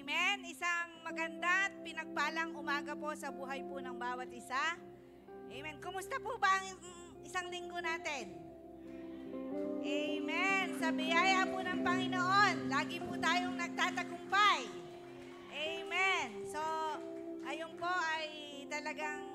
Amen. Isang maganda at pinagpalang umaga po sa buhay po ng bawat isa. Amen. Kumusta po ba ang isang linggo natin? Amen. Sa biyaya po ng Panginoon, lagi po tayong nagtatagumpay. Amen. So, ayun po ay talagang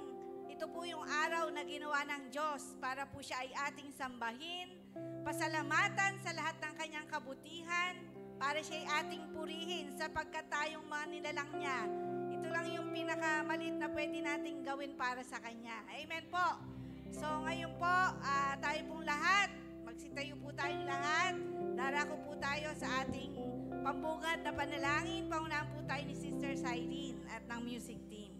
ito po yung araw na ginawa ng Diyos para po siya ay ating sambahin, pasalamatan sa lahat ng kanyang kabutihan, para siya ay ating purihin sapagkat tayong mga nilalang niya. Ito lang yung pinakamalit na pwede nating gawin para sa kanya. Amen po. So ngayon po, tayo pong lahat, magsitayo po tayong lahat, darako po tayo sa ating pambungad na panalangin. Paunahan po tayo ni Sister Cyrene at ng music team.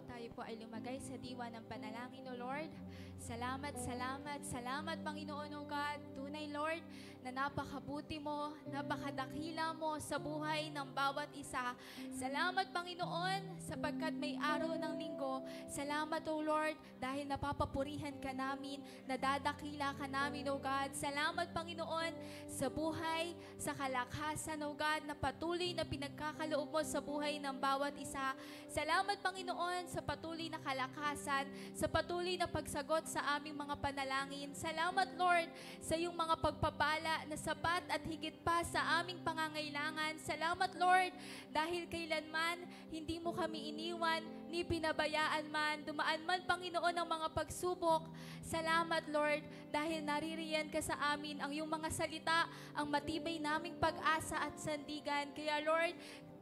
tayo po ay lumagay sa diwa ng panalangin, O Lord. Salamat, salamat, salamat, Panginoon, O God. Tunay, Lord, na napakabuti mo, napakadakila mo sa buhay ng bawat isa. Salamat, Panginoon, sapagkat may araw ng linggo. Salamat, O Lord, dahil napapapurihan ka namin, nadadakila ka namin, O God. Salamat, Panginoon, sa buhay, sa kalakasan, O God, na patuloy na pinagkakaloob mo sa buhay ng bawat isa. Salamat, Panginoon, sa patuloy na kalakasan, sa patuloy na pagsagot sa aming mga panalangin. Salamat, Lord, sa iyong mga pagpapala na sapat at higit pa sa aming pangangailangan. Salamat, Lord, dahil kailanman hindi mo kami iniwan, ni pinabayaan man, dumaan man, Panginoon, ang mga pagsubok. Salamat, Lord, dahil naririyan ka sa amin ang iyong mga salita, ang matibay naming pag-asa at sandigan. Kaya, Lord,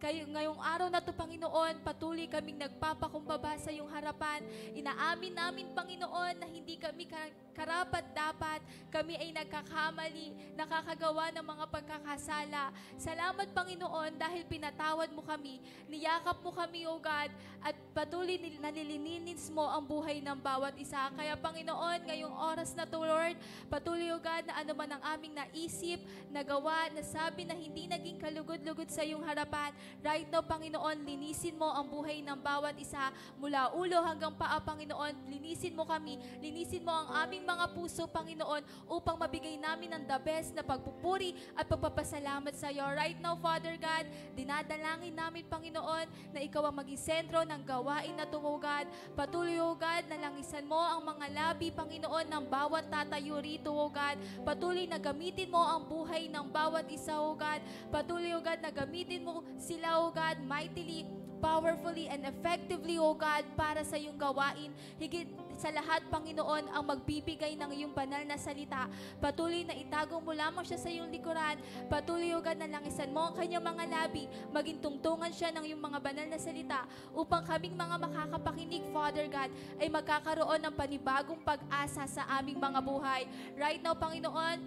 ngayong araw na ito, Panginoon, patuloy kaming nagpapakumbaba sa iyong harapan. Inaamin namin, Panginoon, na hindi kami karapat-dapat. Kami ay nagkakamali, nakakagawa ng mga pagkakasala. Salamat, Panginoon, dahil pinatawad mo kami, niyakap mo kami, O God, at patuloy na nililinis mo ang buhay ng bawat isa. Kaya, Panginoon, ngayong oras na to, Lord, patuloy, O God, na ano man ang aming naisip, nagawa, nasabi na hindi naging kalugod-lugod sa iyong harapan. Right now, Panginoon, linisin mo ang buhay ng bawat isa mula ulo hanggang paa, Panginoon. Linisin mo kami, linisin mo ang aming mga puso, Panginoon, upang mabigay namin ang the best na pagpupuri at pagpapasalamat sa iyo. Right now, Father God, dinadalangin namin, Panginoon, na ikaw ang maging sentro ng gawain na ito, O God. Patuloy, O God, na langisan mo ang mga labi, Panginoon, ng bawat tatayo rito, O God. Patuloy na gamitin mo ang buhay ng bawat isa, O God. Patuloy, O God, na gamitin mo sila, O God, mightily, powerfully, and effectively, O God, para sa iyong gawain. Higit sa lahat, Panginoon, ang magbibigay ng iyong banal na salita. Patuloy na itago mo lamang siya sa iyong likuran. Patuloy, O God, na langisan mo ang kanyang mga labi. Maging tungtungan siya ng iyong mga banal na salita upang kaming mga makakapakinig, Father God, ay magkakaroon ng panibagong pag-asa sa aming mga buhay. Right now, Panginoon,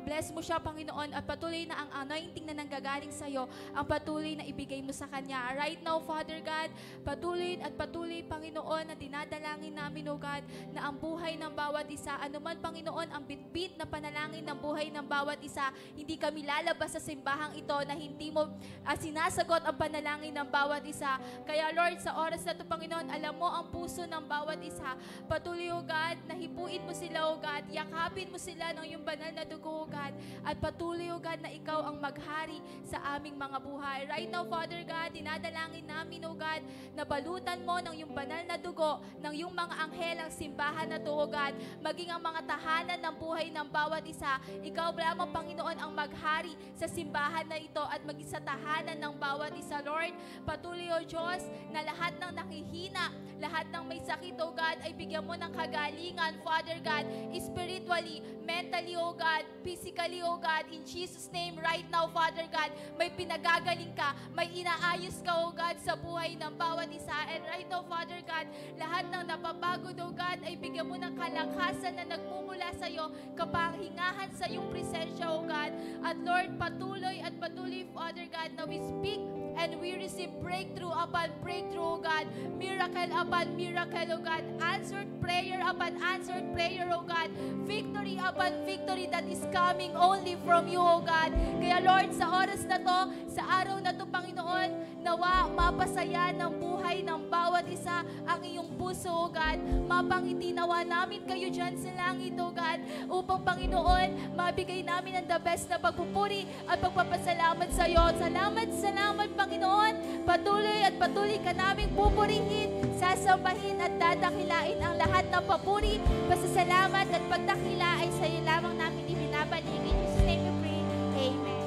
bless mo siya, Panginoon, at patuloy na ang anointing na nanggagaling sa iyo, ang patuloy na ibigay mo sa kanya. Right now, Father God, patuloy, Panginoon, na dinadalangin namin, O God, na ang buhay ng bawat isa, anuman, Panginoon, ang bitbit na panalangin ng buhay ng bawat isa, hindi kami lalabas sa simbahang ito na hindi mo sinasagot ang panalangin ng bawat isa. Kaya, Lord, sa oras na ito, Panginoon, alam mo ang puso ng bawat isa. Patuloy, O God, na hipuin mo sila, O God, yakapin mo sila ng iyong banal na dugo, O God, at patuloy, O God, na ikaw ang maghari sa aming mga buhay. Right now, Father God, dinadalangin namin, O God, na balutan mo ng iyong banal na dugo, ng iyong mga anghel ang simbahan na to, O God, maging ang mga tahanan ng buhay ng bawat isa. Ikaw lamang, Panginoon, ang maghari sa simbahan na ito at maging sa tahanan ng bawat isa, Lord. Patuloy, O Diyos, na lahat ng nakihina, lahat ng may sakit, O God, ay bigyan mo ng kagalingan, Father God, spiritually, mentally, O God, physically, O God, in Jesus' name, right now, Father God, may pinagagaling ka, may inaayos ka, O God, sa buhay ng bawat isa. And right now, Father God, lahat ng napapagod, O God, ay bigyan mo ng kalakasan na nagmumula sa iyo, kapahingahan sa iyong presensya, O God. At Lord, patuloy, Father God, na we speak and we receive breakthrough upon breakthrough, O God. Miracle upon miracle, O God. Answered prayer upon answered prayer, O God. Victory upon victory that is coming only from you, O God. Kaya Lord, sa oras na to, sa araw na to, Panginoon, nawa mapasaya ng buhay ng bawat isa ang iyong puso, O God. Mapangiti nawa namin kayo dyan sa langit, O God, upang, Panginoon, mabigay namin ang the best na pagpupuri at pagpapasalamat sa iyo. Salamat, Panginoon. Patuloy ka naming pupurihin, sasambahin at dadakilain ang lahat ng papuri, pasasalamat at pagdakila ay sa iyo lamang namin ibinabalik. In Jesus' name we pray. Amen.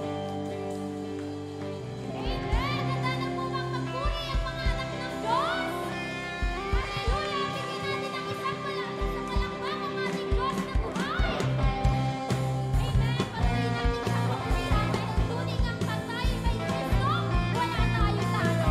Amen! Handa na po bang magpuri ang mga anak ng Diyos? Hallelujah! Bigyan natin ang isang palakpak ang ating Diyos na buhay! Amen! Patuloy natin sa pagpurihan dahil tuning ang patay may Kristo, wala tayo talo!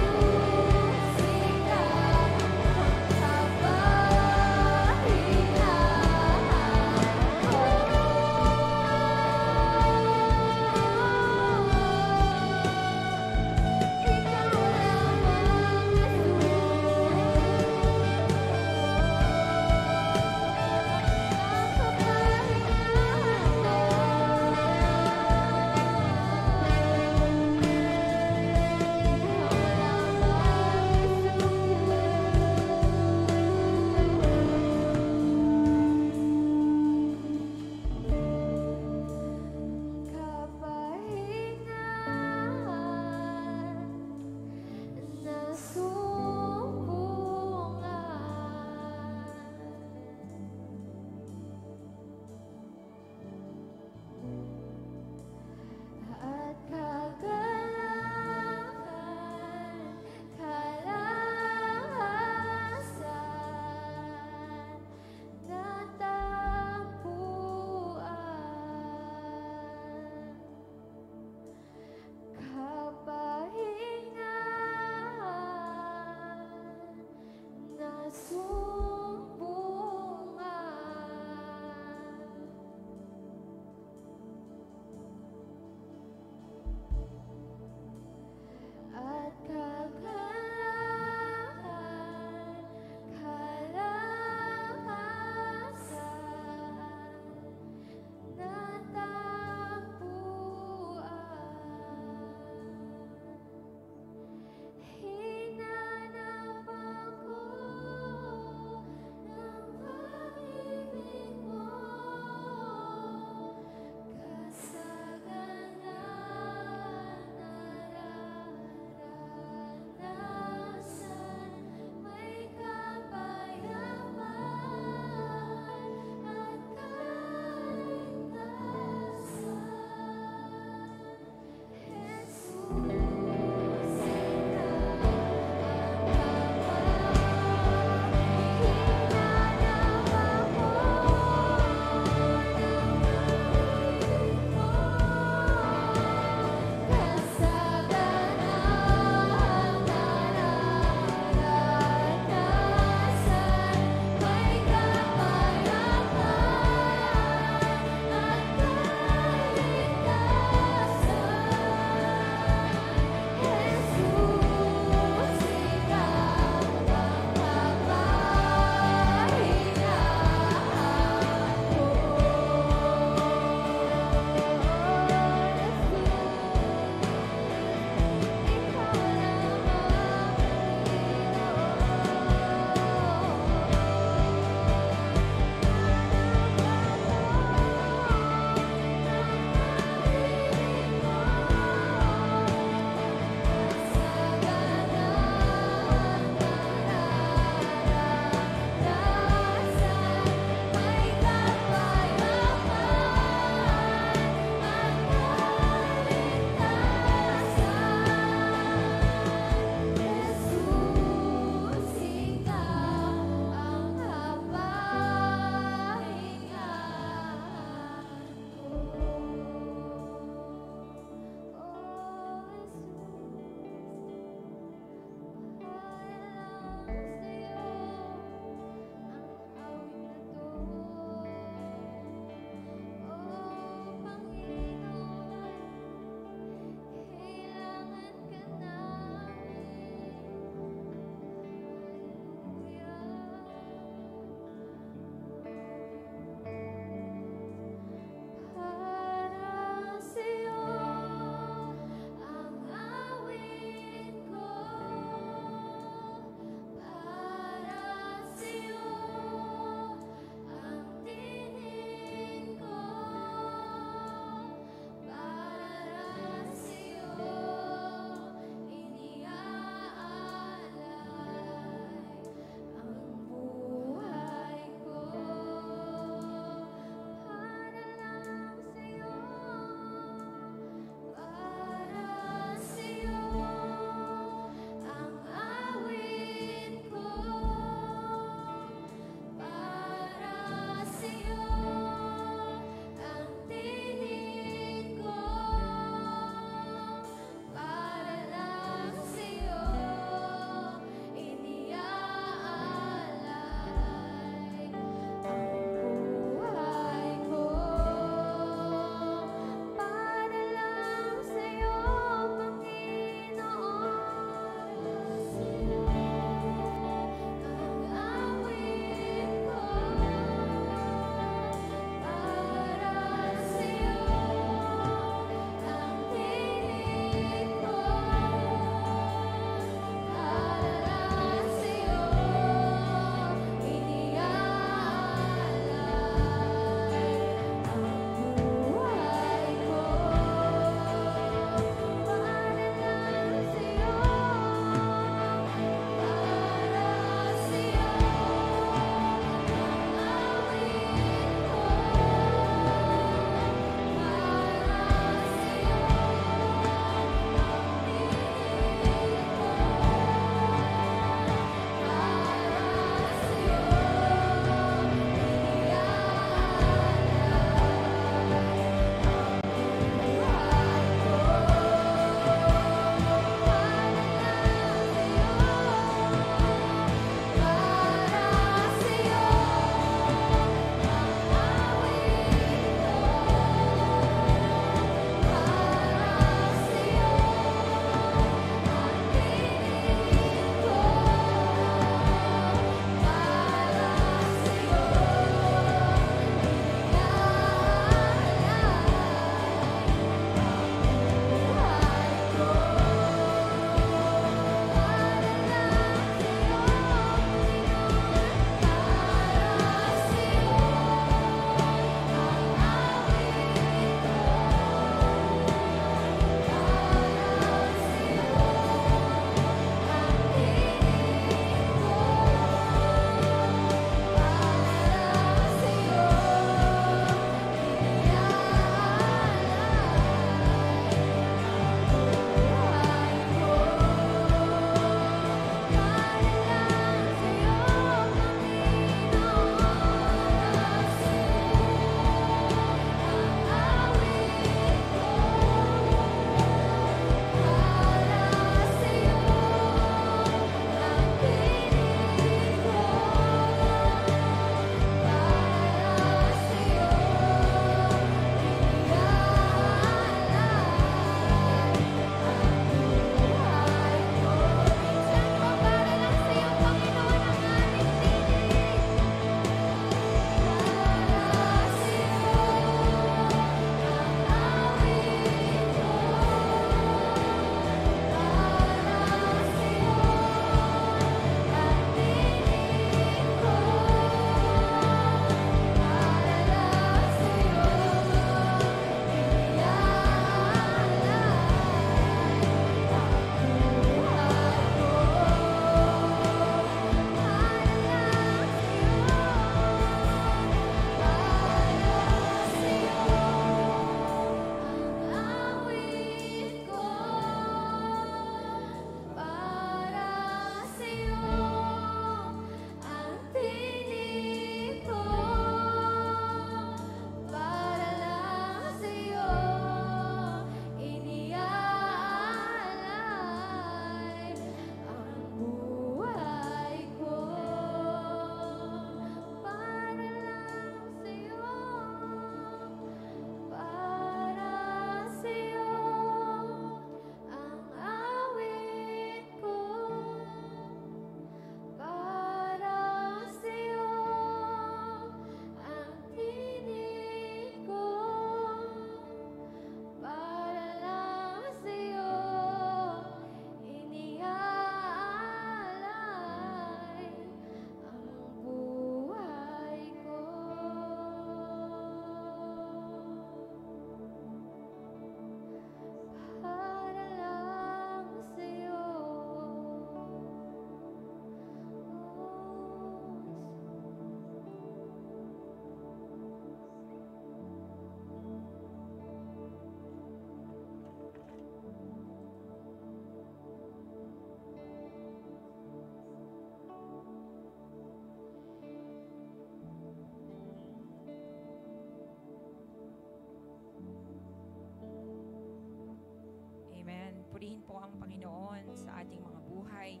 purihin po ang Panginoon sa ating mga buhay.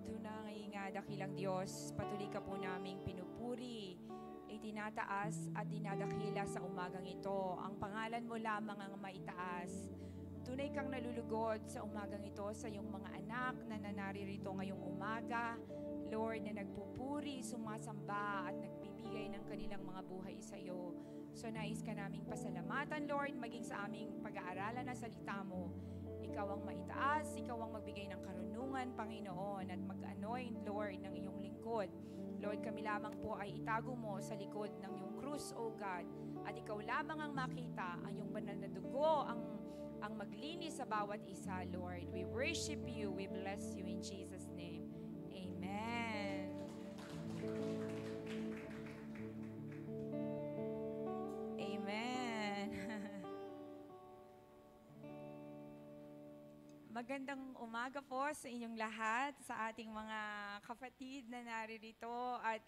Tunay nga dakilang Diyos, patuloy ka po naming pinupuri, itinataas at dinadakila sa umagang ito. Ang pangalan mo lamang ang maitaas. Tunay kang nalulugod sa umagang ito sa iyong mga anak na naririto ngayong umaga. Lord, na nagpupuri, sumasamba at nagbibigay ng kanilang mga buhay sa iyo. So nais ka naming pasalamatan, Lord, maging sa aming pag-aaralan na salita mo. Ikaw ang maitaas, ikaw ang magbigay ng karunungan, Panginoon, at mag-anoint, Lord, ng iyong lingkod. Lord, kami lamang po ay itago mo sa likod ng iyong krus, O God, at ikaw lamang ang makita, ang iyong banal na dugo, ang maglinis sa bawat isa, Lord. We worship you, we bless you in Jesus' name. Amen. Amen. Magandang umaga po sa inyong lahat, sa ating mga kapatid na naririto at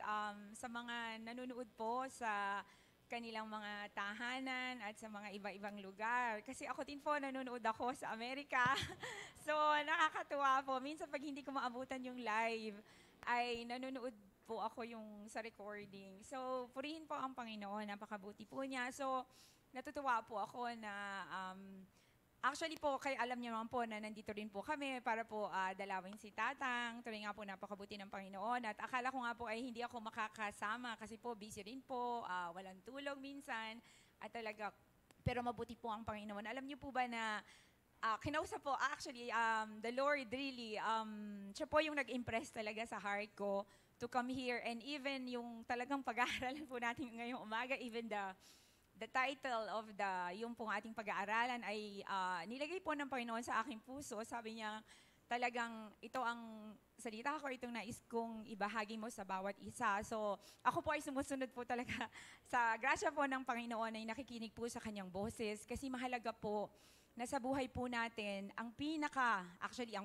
sa mga nanonood po sa kanilang mga tahanan at sa mga iba-ibang lugar. Kasi ako din po, nanonood ako sa Amerika. So, nakakatuwa po. Minsan pag hindi ko maabutan yung live, ay nanonood po ako yung sa recording. So, purihin po ang Panginoon. Napakabuti po niya. So, natutuwa po ako na actually po, kay alam niyo naman po na nandito rin po kami para po dalawin si Tatang. Tuloy nga po napakabuti ng Panginoon. At akala ko nga po ay hindi ako makakasama kasi po busy rin po, walang tulog minsan. At talaga, pero mabuti po ang Panginoon. Alam niyo po ba na kinausap po, actually, the Lord really, siya po yung nag-impress talaga sa heart ko to come here. And even yung talagang pag-aaralan po natin ngayong umaga, even the title of yung pong ating pag-aaralan ay nilagay po ng Panginoon sa aking puso. Sabi niya, talagang ito ang salita ko, itong nais kong ibahagi mo sa bawat isa. So, ako po ay sumusunod po talaga sa grasya po ng Panginoon ay nakikinig po sa kanyang boses. Kasi mahalaga po na sa buhay po natin, ang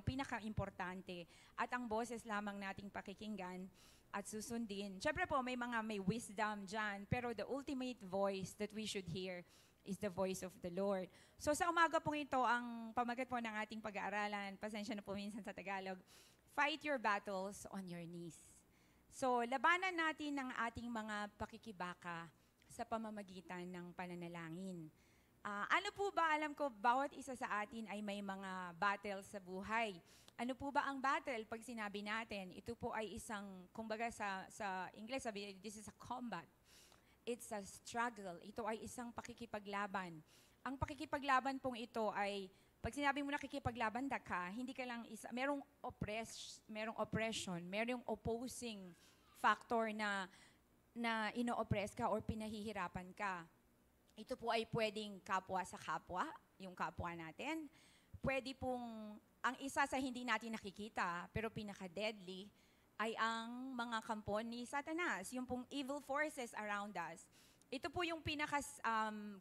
pinaka-importante at ang boses lamang nating pakikinggan at susundin. Siyempre po, may wisdom dyan, pero the ultimate voice that we should hear is the voice of the Lord. So sa umaga pong ito, ang pamagat po ng ating pag-aaralan, pasensya na po minsan sa Tagalog, fight your battles on your knees. So labanan natin ang ating mga pakikibaka sa pamamagitan ng pananalangin. Ano po ba, alam ko, bawat isa sa atin ay may mga battles sa buhay. Ano po ba ang battle? Pag sinabi natin, ito po ay isang, kumbaga sa English, sabi, this is a combat. It's a struggle. Ito ay isang pakikipaglaban. Ang pakikipaglaban pong ito ay, pag sinabi mo nakikipaglaban ka, hindi ka lang merong oppression, merong opposing factor na ino-oppress ka or pinahihirapan ka. Ito po ay pwedeng kapwa sa kapwa, yung kapwa natin. Pwede pong ang isa sa hindi natin nakikita, pero pinaka-deadly, ay ang mga kampo ni Satanas, yung pong evil forces around us. Ito po yung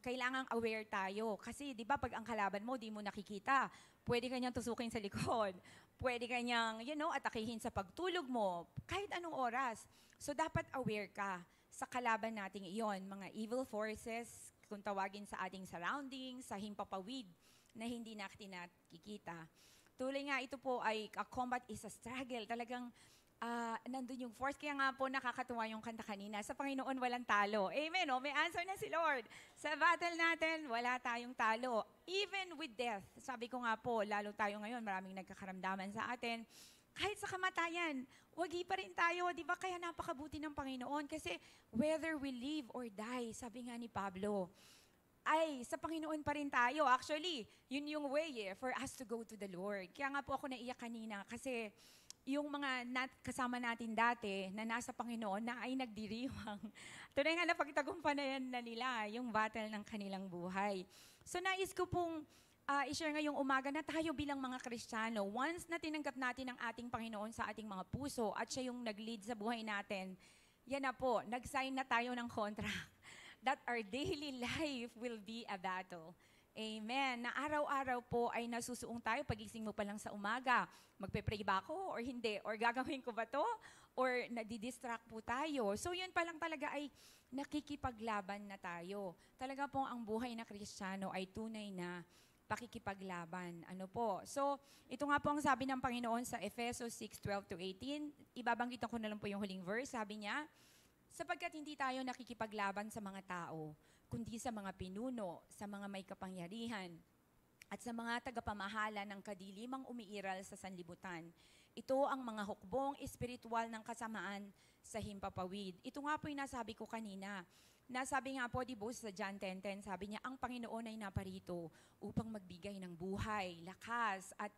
kailangang aware tayo. Kasi di ba pag ang kalaban mo, di mo nakikita, pwede kanyang tusukin sa likod, pwede kanyang, atakihin sa pagtulog mo, kahit anong oras. So dapat aware ka sa kalaban nating iyon, mga evil forces, kung tawagin sa ating surroundings, sa himpapawid na hindi natin nakikita. Tuloy nga, ito po ay a combat is a struggle. Talagang nandun yung force. Kaya nga po nakakatuwa yung kanta kanina. Sa Panginoon, walang talo. Amen. Oh, may answer na si Lord. Sa battle natin, wala tayong talo. Even with death. Sabi ko nga po, lalo tayo ngayon, maraming nagkakaramdaman sa atin. Kahit sa kamatayan, wagi pa rin tayo. Di ba kaya napakabuti ng Panginoon? Kasi whether we live or die, sabi nga ni Pablo, ay, sa Panginoon pa rin tayo. Actually, yun yung way for us to go to the Lord. Kaya nga po ako naiyak kanina kasi yung mga kasama natin dati na nasa Panginoon na ay nagdiriwang. Tunay nga napagtagumpayan na nila yung battle ng kanilang buhay. So nais ko pong i-share ngayong umaga na tayo bilang mga Kristiyano, once na tinanggap natin ang ating Panginoon sa ating mga puso at siya yung nag-lead sa buhay natin, yan na po, nag-sign na tayo ng contract that our daily life will be a battle. Amen. Na araw-araw po ay nasusuong tayo, pagising mo pa lang sa umaga, magpe-pray ba ako or hindi? Or gagawin ko ba to? Or nadidistract po tayo? So yun pa lang talaga ay nakikipaglaban na tayo. Talaga po ang buhay na Kristiyano ay tunay na pakikipaglaban. Ano po? So, ito nga po ang sabi ng Panginoon sa Efesos 6:12-18. Ibabanggitan ko na lang po yung huling verse. Sabi niya, sapagkat hindi tayo nakikipaglaban sa mga tao, kundi sa mga pinuno, sa mga may kapangyarihan, at sa mga tagapamahala ng kadilimang umiiral sa sanlibutan. Ito ang mga hukbong espiritual ng kasamaan sa himpapawid. Ito nga po yung nasabi ko kanina. Nasabi nga po, di ba, sa John 10:10, sabi niya, ang Panginoon ay naparito upang magbigay ng buhay, lakas, at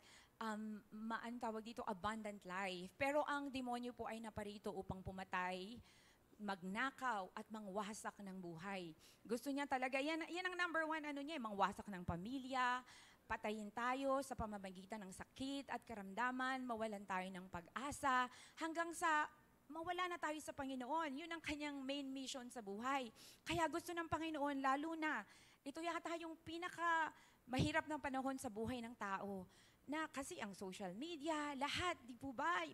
tawag dito, abundant life. Pero ang demonyo po ay naparito upang pumatay, magnakaw, at mangwasak ng buhay. Gusto niya talaga, yan ang number one, mangwasak ng pamilya, patayin tayo sa pamamagitan ng sakit at karamdaman, mawalan tayo ng pag-asa, hanggang sa mawala na tayo sa Panginoon. Yun ang kanyang main mission sa buhay. Kaya gusto ng Panginoon, lalo na, ito yata yung pinaka mahirap ng panahon sa buhay ng tao. Na kasi ang social media, lahat, di po ba,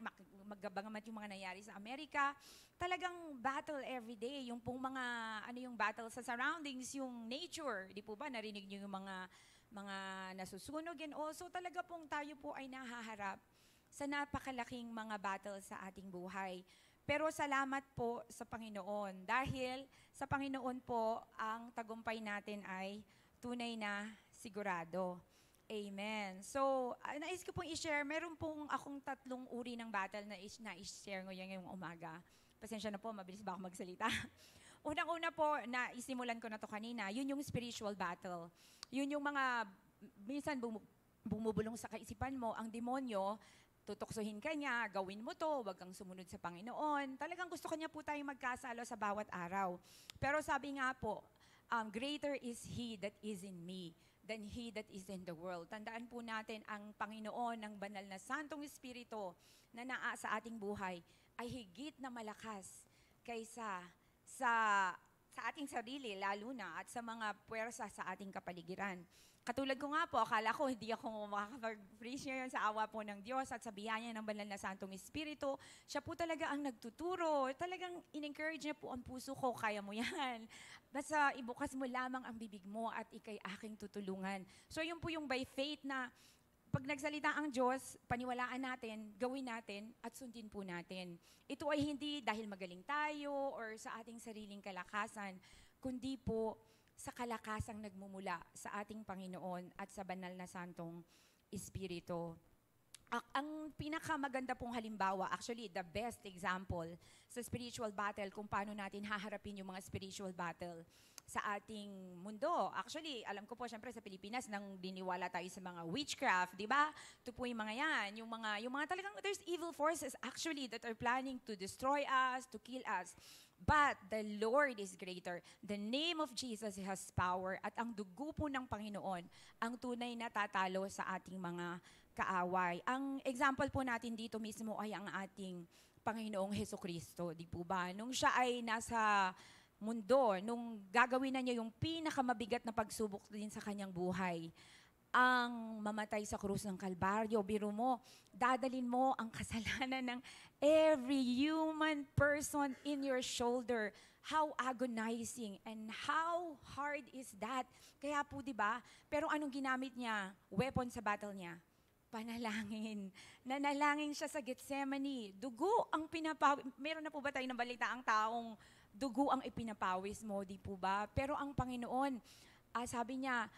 maggabangamat yung mga nangyari sa Amerika, talagang battle every day. Yung pong mga, yung battle sa surroundings, yung nature, di po ba, narinig nyo yung mga nasusunog. And also, talaga pong tayo po ay nahaharap sa napakalaking mga battle sa ating buhay. Pero salamat po sa Panginoon dahil sa Panginoon po ang tagumpay natin ay tunay na sigurado. Amen. So, nais ko pong i-share, meron pong akong 3 uri ng battle na i-share ngayong umaga. Pasensya na po, mabilis ba ako magsalita? Unang-una po, na isimulan ko na to kanina, yun yung spiritual battle. Yun yung mga, minsan bumubulong sa kaisipan mo, ang demonyo, tutuksohin ka niya, gawin mo to, wag kang sumunod sa Panginoon. Talagang gusto kanya po tayong magkasalo sa bawat araw. Pero sabi nga po, greater is He that is in me than he that is in the world. Tandaan po natin ang Panginoon, ang banal na Santong Espiritu na naa sa ating buhay ay higit na malakas kaysa sa ating sarili, lalo na, at sa mga puwersa sa ating kapaligiran. Katulad ko nga po, akala ko hindi ako makakapag-preach ngayon sa awa po ng Diyos at sa biyaya ng banal na Santong Espiritu. Siya po talaga ang nagtuturo. Talagang in-encourage niya po ang puso ko, kaya mo yan. Basta ibukas mo lamang ang bibig mo at ikay aking tutulungan. So yun po yung by faith na pag nagsalita ang Diyos, paniwalaan natin, gawin natin, at sundin po natin. Ito ay hindi dahil magaling tayo or sa ating sariling kalakasan, kundi po sa kalakasang nagmumula sa ating Panginoon at sa banal na Santong Espiritu. Ang pinakamaganda pong halimbawa, actually the best example sa spiritual battle kung paano natin haharapin yung mga spiritual battle sa ating mundo. Actually, alam ko po, syempre sa Pilipinas, nang diniwala tayo sa mga witchcraft, di ba? Ito po yung mga yan. Yung mga talagang, there's evil forces actually that are planning to destroy us, to kill us. But the Lord is greater. The name of Jesus has power. At ang dugo po ng Panginoon, ang tunay na tatalo sa ating mga kaaway. Ang example po natin dito mismo ay ang ating Panginoong Hesukristo. Di po ba? Nung siya ay nasa mundo, nung gagawin na niya yung pinakamabigat na pagsubok din sa kanyang buhay, ang mamatay sa krus ng Kalbaryo. Biro mo, dadalin mo ang kasalanan ng every human person in your shoulder. How agonizing and how hard is that? Kaya po, di ba? Pero anong ginamit niya? Weapon sa battle niya? Panalangin. Nanalangin siya sa Gethsemane. Dugo ang pinapawis. Meron na po ba tayo nabalita ang taong dugo ang ipinapawis mo, di po ba? Pero ang Panginoon, sabi niya,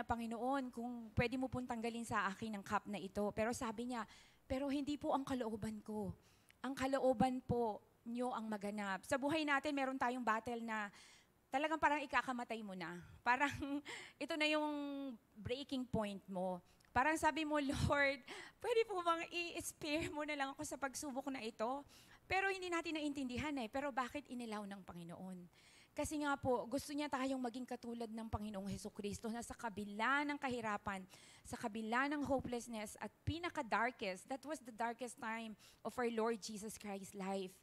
Panginoon, kung pwede mo pong tanggalin sa akin ang cup na ito. Pero sabi niya, pero hindi po ang kalooban ko. Ang kalooban po niyo ang maganap. Sa buhay natin, meron tayong battle na talagang parang ikakamatay mo na. Parang ito na yung breaking point mo. Parang sabi mo, Lord, pwede po bang i-spare mo na lang ako sa pagsubok na ito? Pero hindi natin naintindihan Pero bakit inilaw ng Panginoon? Kasi nga po, gusto niya tayong maging katulad ng Panginoong Hesukristo na sa kabila ng kahirapan, sa kabila ng hopelessness at pinaka-darkest, that was the darkest time of our Lord Jesus Christ's life.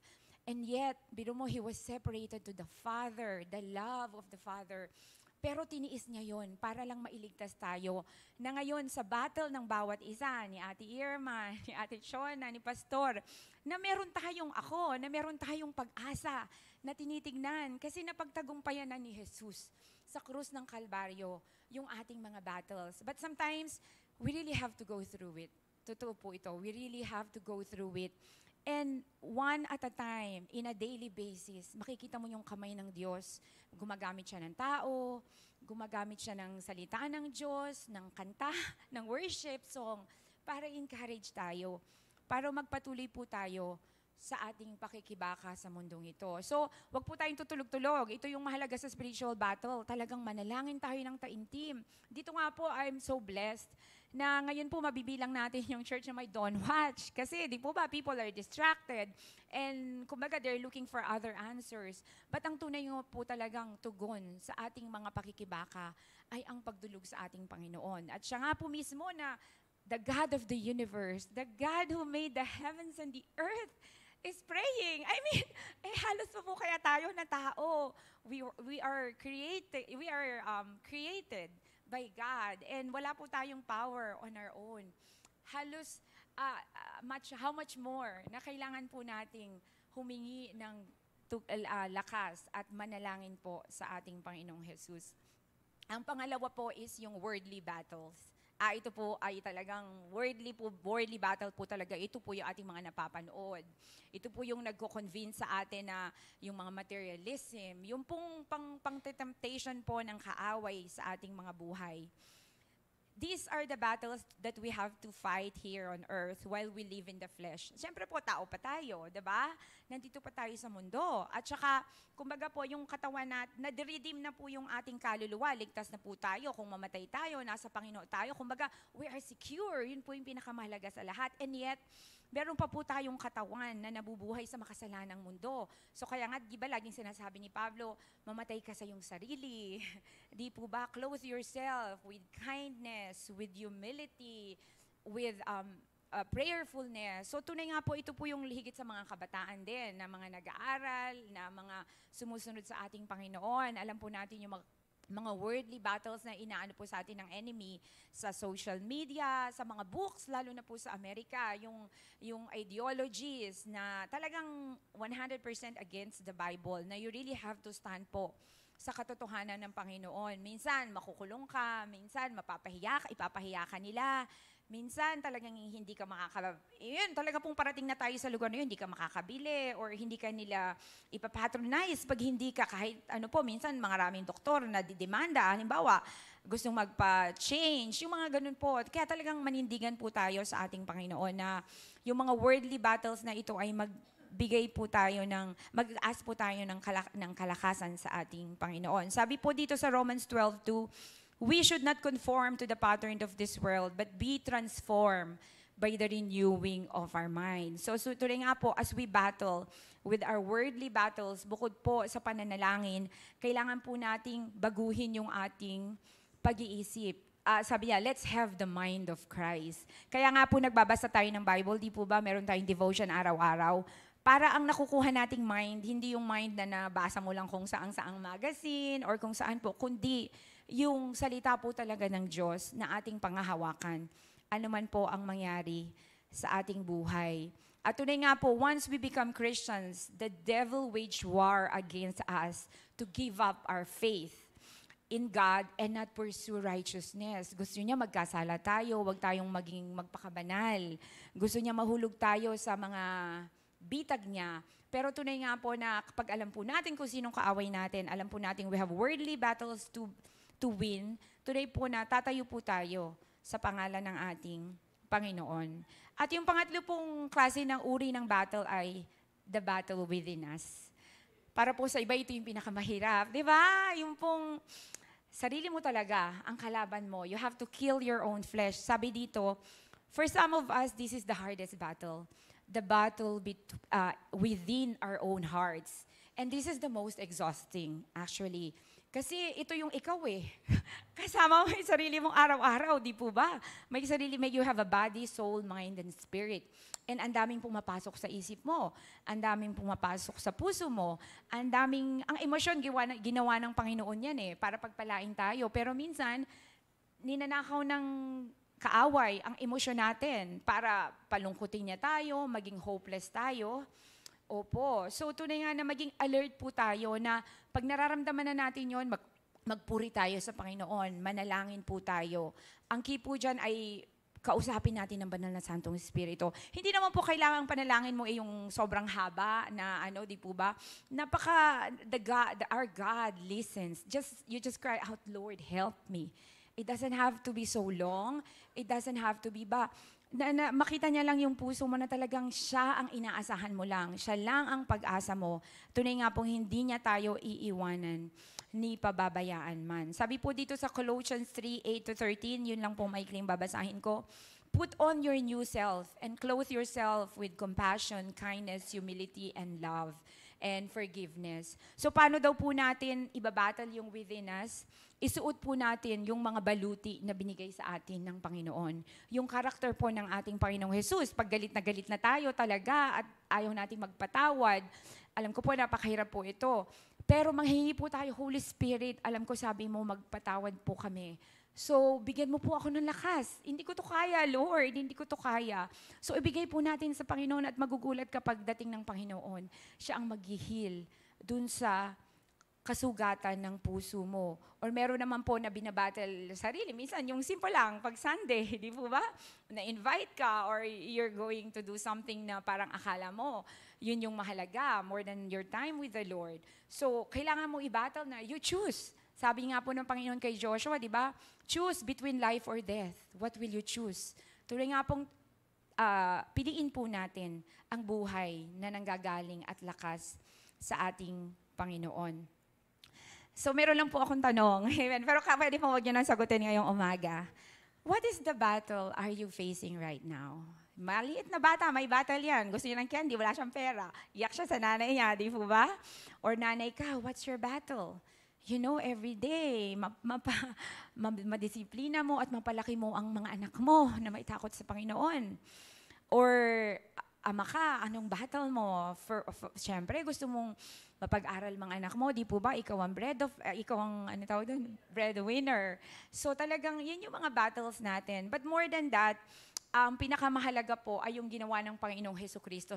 And yet, biro mo, He was separated to the Father, the love of the Father. Pero tiniis niya yon para lang mailigtas tayo. Na ngayon, sa battle ng bawat isa, ni Ate Irma, ni Ate Shona, ni Pastor, na meron tayong pag-asa na tinitignan kasi napagtagumpayan na ni Jesus sa krus ng Kalbaryo yung ating mga battles. But sometimes, we really have to go through it. Totoo po ito. We really have to go through it. And one at a time, in a daily basis, makikita mo yung kamay ng Diyos. Gumagamit siya ng tao, gumagamit siya ng salita ng Diyos, ng kanta, ng worship song, para encourage tayo, para magpatuloy po tayo sa ating pakikibaka sa mundong ito. So, wag po tayong tutulog-tulog. Ito yung mahalaga sa spiritual battle. Talagang manalangin tayo ng taimtim. Dito nga po, I'm so blessed na ngayon po mabibilang natin yung church na may dawn watch. Kasi di po ba, people are distracted and kumbaga they're looking for other answers. But ang tunay nga po talagang tugon sa ating mga pakikibaka ay ang pagdulog sa ating Panginoon. At siya nga po mismo na the God of the universe, the God who made the heavens and the earth, is praying. I mean, halos pa po kaya tayo na tao. We are created by God, and wala po tayong power on our own. Halos, how much more na kailangan po nating humingi ng lakas at manalangin po sa ating Panginoong Jesus. Ang pangalawa po is yung worldly battles. Ito po ay talagang worldly battle po talaga. Ito po yung ating mga napapanood. Ito po yung nagko-convince sa atin na yung mga materialism, yung pong pang-temptation po ng kaaway sa ating mga buhay. These are the battles that we have to fight here on earth while we live in the flesh. Siyempre po, tao pa tayo, diba? Nandito pa tayo sa mundo. At saka, kumbaga po, yung katawan na-redeem na po yung ating kaluluwa. Ligtas na po tayo. Kung mamatay tayo, nasa Panginoon tayo. Kumbaga, we are secure. Yun po yung pinakamahalaga sa lahat. And yet, meron pa po tayong katawan na nabubuhay sa makasalanang mundo. So kaya nga, di ba laging sinasabi ni Pablo, mamatay ka sa iyong sarili. Di po ba, clothe yourself with kindness, with humility, with prayerfulness. So tunay nga po, ito po yung higit sa mga kabataan din, na mga nag-aaral, na mga sumusunod sa ating Panginoon. Alam po natin yung mga worldly battles na inaano po sa atin ng enemy sa social media, sa mga books, lalo na po sa Amerika, yung ideologies na talagang 100% against the Bible, na you really have to stand po sa katotohanan ng Panginoon. Minsan, makukulong ka, minsan, ipapahiya ka nila, minsan talagang hindi ka yun, talaga pong parating na tayo sa lugar na yun, hindi ka makakabili or hindi ka nila ipapatronize pag hindi ka kahit ano po, minsan maraming doktor na didemanda, halimbawa, gustong magpa-change, yung mga ganun po. Kaya talagang manindigan po tayo sa ating Panginoon na yung mga worldly battles na ito ay mag-ask po tayo ng kalakasan sa ating Panginoon. Sabi po dito sa Romans 12:2, we should not conform to the pattern of this world, but be transformed by the renewing of our mind. So tuloy nga po, as we battle with our worldly battles, bukod po sa pananalangin, kailangan po nating baguhin yung ating pag-iisip. Sabi niya, let's have the mind of Christ. Kaya nga po nagbabasa tayo ng Bible, di po ba, meron tayong devotion araw-araw. Para ang nakukuha nating mind, hindi yung mind na nabasa mo lang kung saang-saang magazine or kung saan po, kundi yung salita po talaga ng Diyos na ating pangahawakan. Ano man po ang mangyari sa ating buhay. At tunay nga po, once we become Christians, the devil wage war against us to give up our faith in God and not pursue righteousness. Gusto niya magkasala tayo, wag tayong magpakabanal. Gusto niya mahulog tayo sa mga bitag niya. Pero tunay nga po na kapag alam po natin kung sinong kaaway natin, alam po natin we have worldly battles to win, tunay po na tatayo po tayo sa pangalan ng ating Panginoon. At yung pangatlo pong klase ng uri ng battle ay the battle within us. Para po sa iba, ito yung pinakamahirap. Di ba? Yung pong sarili mo talaga, ang kalaban mo. You have to kill your own flesh. Sabi dito, for some of us, this is the hardest battle. The battle within our own hearts. And this is the most exhausting, actually. Kasi ito yung ikaw eh. Kasama mo yung sarili mong araw-araw, di po ba? You have a body, soul, mind, and spirit. And ang daming pumapasok sa isip mo. Ang daming pumapasok sa puso mo. Ang emosyon, ginawa ng Panginoon yan eh, para pagpalain tayo. Pero minsan, ninanakaw ng kaaway ang emosyon natin para palungkutin niya tayo, maging hopeless tayo. Opo. So, tunay nga na maging alert po tayo na pag nararamdaman na natin yon, magpuri tayo sa Panginoon, manalangin po tayo. Ang key po dyan ay kausapin natin ng banal na Santong Espiritu. Hindi naman po kailangan panalangin mo yung sobrang haba na di po ba? Our God listens. You just cry out, Lord, help me. It doesn't have to be so long. It doesn't have to be makita niya lang yung puso mo na talagang siya ang inaasahan mo lang. Siya lang ang pag-asa mo. Tunay nga pong hindi niya tayo iiwanan ni pababayaan man. Sabi po dito sa Colossians 3:8-13, yun lang po maikling babasahin ko. Put on your new self and clothe yourself with compassion, kindness, humility, and love, and forgiveness. So paano daw po natin ibabattle yung within us? Isuot po natin yung mga baluti na binigay sa atin ng Panginoon. Yung karakter po ng ating Panginoong Jesus. Pag galit na tayo talaga at ayaw nating magpatawad, alam ko po napakahirap po ito. Pero manghingi po tayo, Holy Spirit, alam ko sabi mo magpatawad po kami. So, bigyan mo po ako ng lakas. Hindi ko to kaya, Lord. Hindi ko to kaya. So, ibigay po natin sa Panginoon at magugulat kapag dating ng Panginoon. Siya ang mag-heal dun sa kasugatan ng puso mo. Or meron naman po na binabattle sarili. Minsan, yung simple lang, pag Sunday, di po ba? Na-invite ka or you're going to do something na parang akala mo, yun yung mahalaga, more than your time with the Lord. So, kailangan mo i-battle na you choose. Sabi nga po ng Panginoon kay Joshua, di ba? Choose between life or death. What will you choose? Tuloy nga pong piliin po natin ang buhay na nanggagaling at lakas sa ating Panginoon. So, meron lang po akong tanong. Amen. Pero pwede po wag nyo nang sagutin ngayong umaga. What is the battle are you facing right now? Maliit na bata, may battle yan. Gusto niya ng candy, wala siyang pera. Iyak siya sa nanay niya, di po ba? Or nanay ka, what's your battle? You know, every day, madisiplina mo at mapalaki mo ang mga anak mo na maitakot sa Panginoon. Or ama ka, anong battle mo? Siyempre, gusto mong mapag-aral mga anak mo, di po ba? Ikaw ang breadwinner. So talagang yun yung mga battles natin. But more than that, ang pinakamahalaga po ay yung ginawa ng Panginoong Hesukristo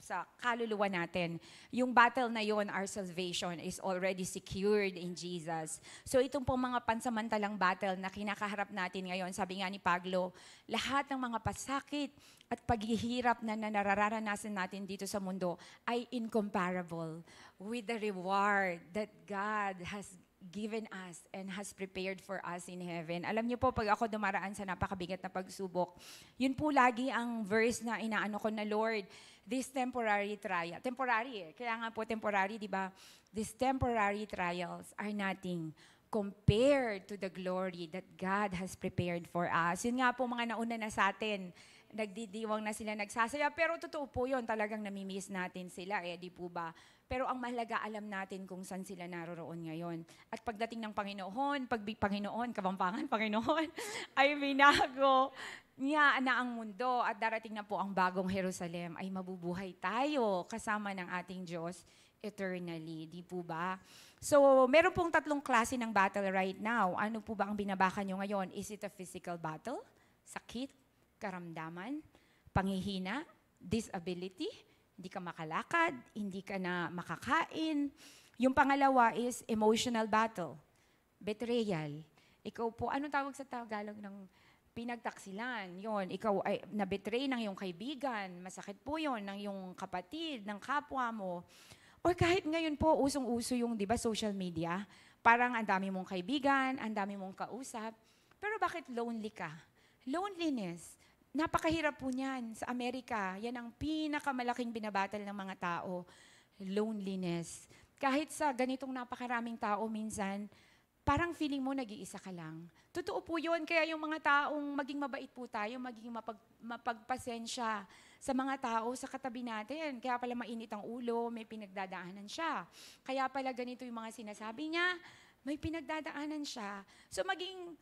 sa kaluluwa natin. Yung battle na yon, our salvation, is already secured in Jesus. So itong pong mga pansamantalang battle na kinakaharap natin ngayon, sabi nga ni Pablo, lahat ng mga pasakit at paghihirap na nararanasan natin dito sa mundo ay incomparable with the reward that God has given us and has prepared for us in heaven. Alam niyo po, pag ako dumaraan sa napakabigat na pagsubok, yun po lagi ang verse na inaano ko na, Lord, this temporary trial. Temporary Kaya nga po temporary, di ba? These temporary trials are nothing compared to the glory that God has prepared for us. Yun nga po mga nauna na sa atin, nagdidiwang na sila, nagsasaya, pero totoo po yun, talagang namimiss natin sila, di po ba? Pero ang mahalaga, alam natin kung saan sila naroroon ngayon. At pagdating ng Panginoon, Kabampangan, Panginoon, ay binago niya na ang mundo at darating na po ang bagong Jerusalem, ay mabubuhay tayo kasama ng ating Diyos eternally. Di po ba? So, meron pong 3 klase ng battle right now. Ano po ba ang binabakan nyo ngayon? Is it a physical battle? Sakit? Karamdaman? Panghihina? Disability? Hindi ka makalakad, hindi ka na makakain. Yung pangalawa is emotional battle, betrayal. Ikaw po, anong tawag sa Tagalog ng pinagtaksilan? Yon, ikaw ay na-betray ng iyong kaibigan, masakit po yon, ng iyong kapatid, ng kapwa mo. Or kahit ngayon po, usong-uso yung, di ba, social media, parang ang dami mong kaibigan, ang dami mong kausap, pero bakit lonely ka? Loneliness. Napakahirap po niyan. Sa Amerika, yan ang pinakamalaking binabattle ng mga tao. Loneliness. Kahit sa ganitong napakaraming tao minsan, parang feeling mo nag-iisa ka lang. Totoo po yun. Kaya yung mga taong maging mabait po tayo, maging mapagpasensya sa mga tao sa katabi natin. Kaya pala mainit ang ulo, may pinagdadaanan siya. Kaya pala ganito yung mga sinasabi niya, may pinagdadaanan siya. So maging,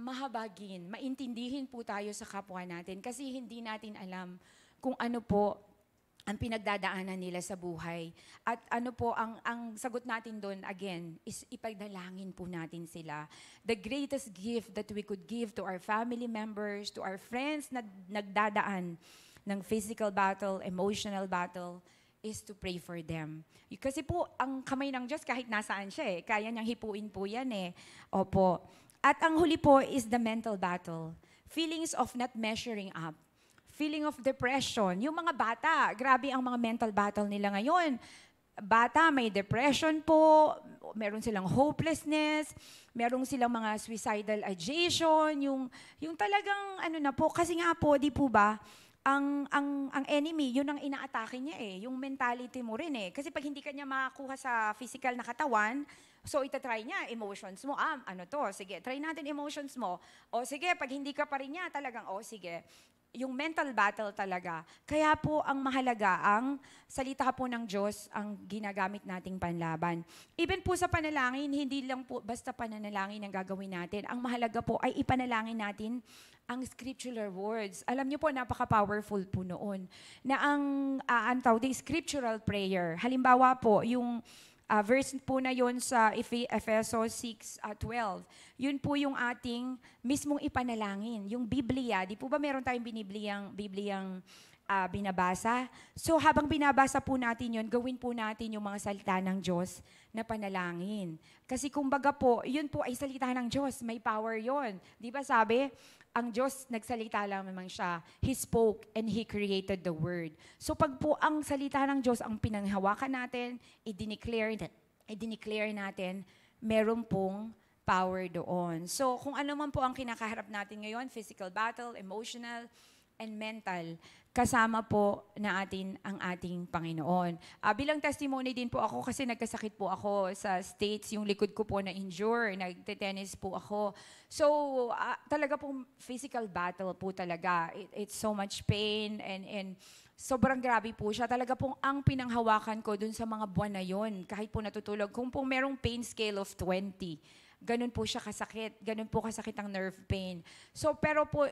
mahabagin, maintindihin po tayo sa kapwa natin kasi hindi natin alam kung ano po ang pinagdadaanan nila sa buhay. At ano po, ang sagot natin doon, again, is ipagdalangin po natin sila. The greatest gift that we could give to our family members, to our friends na nagdadaan ng physical battle, emotional battle, is to pray for them. Kasi po, ang kamay ng Diyos kahit nasaan siya kaya niyang hipuin po yan Opo. At ang huli po is the mental battle. Feelings of not measuring up. Feeling of depression. Yung mga bata, grabe ang mga mental battle nila ngayon. Bata, may depression po, meron silang hopelessness, meron silang mga suicidal ideation, yung talagang na po, kasi nga po, di po ba, ang enemy, yun ang inaatake niya yung mentality mo rin Kasi pag hindi ka niya makakuha sa physical na katawan, so itatry niya, emotions mo, sige, try natin emotions mo. O sige, pag hindi ka pa rin niya, talagang, sige. Yung mental battle talaga. Kaya po ang mahalaga, ang salita po ng Diyos ang ginagamit nating panlaban. Even po sa panalangin, hindi lang po basta pananalangin ang gagawin natin. Ang mahalaga po ay ipanalangin natin ang scriptural words. Alam niyo po, napaka-powerful po noon. Na ang scriptural prayer. Halimbawa po, yung verse po na yon sa Efesos 6:12. Yun po yung ating mismong ipanalangin. Yung Biblia, di po ba meron tayong Bibliang binabasa? So habang binabasa po natin yun, gawin po natin yung mga salita ng Diyos na panalangin. Kasi kumbaga po, yun po ay salita ng Diyos. May power yon. Di ba sabi, ang Diyos nagsalita lang naman siya. He spoke and He created the Word. So pag po ang salita ng Diyos ang pinanghawakan natin, i-declare natin, meron pong power doon. So kung ano man po ang kinakaharap natin ngayon, physical battle, emotional, and mental, kasama po na ang ating Panginoon. Bilang testimony din po ako kasi nagkasakit po ako sa States, yung likod ko po na-injure, nagte-tennis po ako. So, talaga pong physical battle po talaga. It's so much pain and sobrang grabe po siya. Talaga pong ang pinanghawakan ko dun sa mga buwan na yon, kahit po natutulog, kung pong merong pain scale of 20, ganun po siya kasakit. Ganun po kasakit ang nerve pain. So, pero po